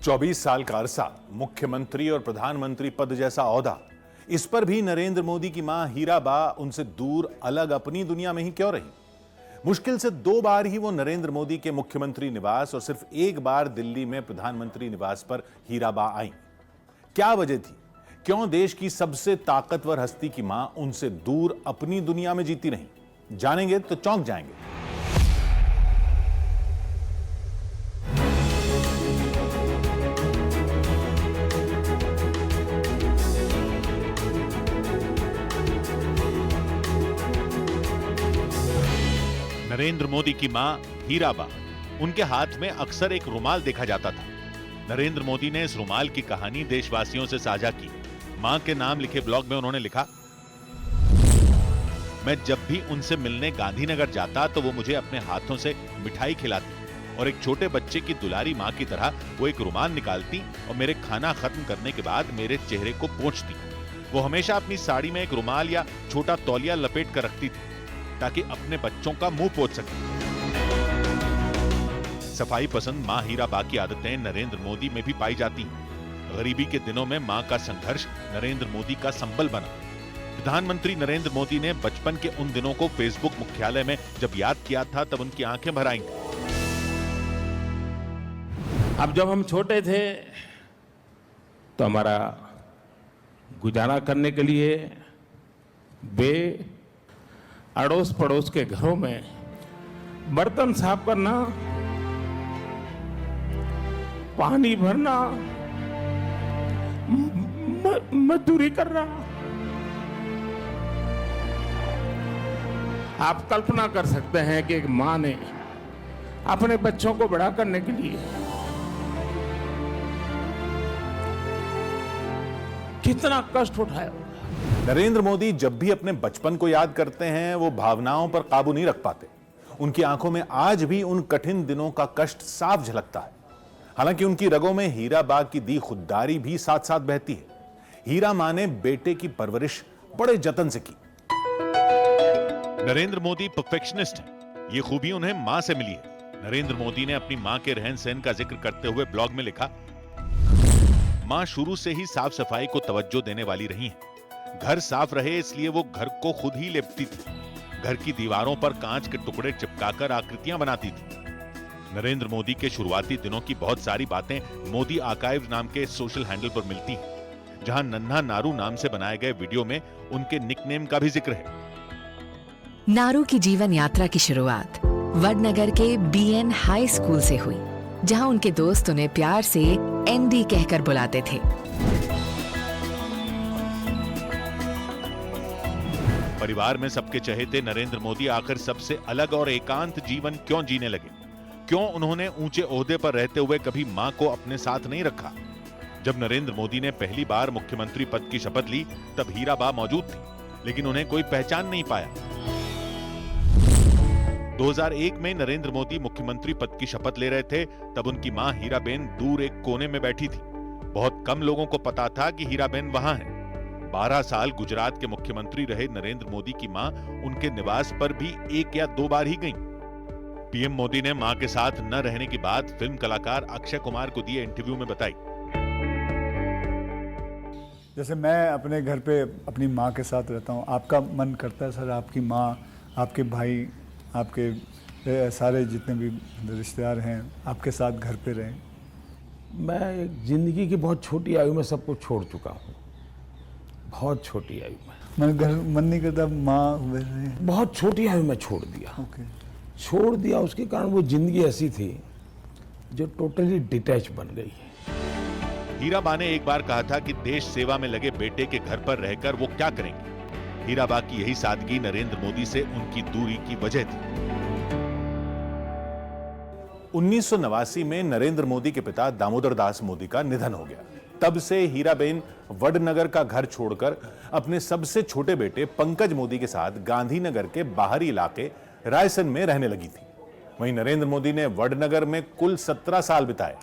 24 साल का अरसा, मुख्यमंत्री और प्रधानमंत्री पद जैसा ओहदा, इस पर भी नरेंद्र मोदी की मां हीराबा उनसे दूर अलग अपनी दुनिया में ही क्यों रही? मुश्किल से 2 बार ही वो नरेंद्र मोदी के मुख्यमंत्री निवास और सिर्फ 1 बार दिल्ली में प्रधानमंत्री निवास पर हीराबा आई। क्या वजह थी? क्यों देश की सबसे ताकतवर हस्ती की मां उनसे दूर अपनी दुनिया में जीती रही? जानेंगे तो चौंक जाएंगे। नरेंद्र मोदी की मां हीराबा, उनके हाथ में अक्सर एक रुमाल देखा जाता था। नरेंद्र मोदी ने इस रुमाल की कहानी देशवासियों से साझा की। मां के नाम लिखे ब्लॉग में उन्होंने लिखा, मैं जब भी उनसे मिलने गांधीनगर जाता तो वो मुझे अपने हाथों से मिठाई खिलाती और एक छोटे बच्चे की दुलारी मां की तरह वो एक रुमाल निकालती और मेरे खाना खत्म करने के बाद मेरे चेहरे को पोंछती। वो हमेशा अपनी साड़ी में एक रुमाल या छोटा तौलिया लपेट कर रखती थी ताकि अपने बच्चों का मुंह पोंछ सके। सफाई पसंद मां हीराबा की आदतें नरेंद्र मोदी में भी पाई जाती हैं। गरीबी के दिनों में मां का संघर्ष नरेंद्र मोदी का संबल बना। प्रधानमंत्री नरेंद्र मोदी ने बचपन के उन दिनों को फेसबुक मुख्यालय में जब याद किया था तब उनकी आंखें भर आईं। अब जब हम छोटे थे तो हमारा गुजारा करने के लिए वे अड़ोस पड़ोस के घरों में बर्तन साफ करना, पानी भरना, मजदूरी करना। आप कल्पना कर सकते हैं कि एक मां ने अपने बच्चों को बड़ा करने के लिए कितना कष्ट उठाया। नरेंद्र मोदी जब भी अपने बचपन को याद करते हैं वो भावनाओं पर काबू नहीं रख पाते। उनकी आंखों में आज भी उन कठिन दिनों का कष्ट साफ झलकता है। हालांकि उनकी रगों में हीराबा की दी खुददारी भी साथ साथ बहती है। हीरा मां ने बेटे की परवरिश बड़े जतन से की। नरेंद्र मोदी परफेक्शनिस्ट हैं। ये खूबी उन्हें मां से मिली है। नरेंद्र मोदी ने अपनी मां के रहन सहन का जिक्र करते हुए ब्लॉग में लिखा, मां शुरू से ही साफ सफाई को तवज्जो देने वाली रही हैं। घर साफ रहे इसलिए वो घर को खुद ही लेपती थी। घर की दीवारों पर कांच के टुकड़े चिपकाकर आकृतियां बनाती थी। नरेंद्र मोदी के शुरुआती दिनों की बहुत सारी बातें मोदी आर्काइव नाम के सोशल हैंडल पर मिलती हैं, जहां नन्हा नारू नाम से बनाए गए वीडियो में उनके निकनेम का भी जिक्र है। नारू की जीवन यात्रा की शुरुआत वडनगर के बीएन हाई स्कूल से हुई, जहां उनके दोस्त उन्हें प्यार से एनडी कहकर बुलाते थे। परिवार में सबके चहेते नरेंद्र मोदी आखिर सबसे अलग और एकांत जीवन क्यों जीने लगे? क्यों उन्होंने ऊंचे ओहदे पर रहते हुए कभी मां को अपने साथ नहीं रखा? जब नरेंद्र मोदी ने पहली बार मुख्यमंत्री पद की शपथ ली तब हीराबा मौजूद थी, लेकिन उन्हें कोई पहचान नहीं पाया। 2001 में नरेंद्र मोदी मुख्यमंत्री पद की शपथ ले रहे थे, तब उनकी मां हीराबेन दूर एक कोने में बैठी थी। बहुत कम लोगों को पता था कि हीराबेन वहां है। 12 साल गुजरात के मुख्यमंत्री रहे नरेंद्र मोदी की मां उनके निवास पर भी 1 या 2 बार ही गईं। पीएम मोदी ने मां के साथ न रहने की बात फिल्म कलाकार अक्षय कुमार को दिए इंटरव्यू में बताई। जैसे मैं अपने घर पे अपनी माँ के साथ रहता हूँ, आपका मन करता है सर आपकी माँ, आपके भाई, आपके सारे जितने भी रिश्तेदार हैं आपके साथ घर पे रहें? मैं एक जिंदगी की बहुत छोटी आयु में सब कुछ छोड़ चुका हूँ। बहुत छोटी आयु में मैं घर मन नहीं करता माँ, बहुत छोटी आयु में छोड़ दिया। छोड़ दिया उसके कारण वो जिंदगी ऐसी थी जो टोटली डिटैच बन गई है। हीराबा ने एक बार कहा था कि देश सेवा में लगे बेटे के घर पर रहकर वो क्या करेंगे। हीराबा की यही सादगी नरेंद्र मोदी से उनकी दूरी की वजह थी। 1989 में नरेंद्र मोदी के पिता दामोदर दास मोदी का निधन हो गया। तब से हीराबेन वडनगर का घर छोड़कर अपने सबसे छोटे बेटे पंकज मोदी के साथ गांधीनगर के बाहरी इलाके रायसन में रहने लगी थी। वहीं नरेंद्र मोदी ने वडनगर में कुल 17 साल बिताए।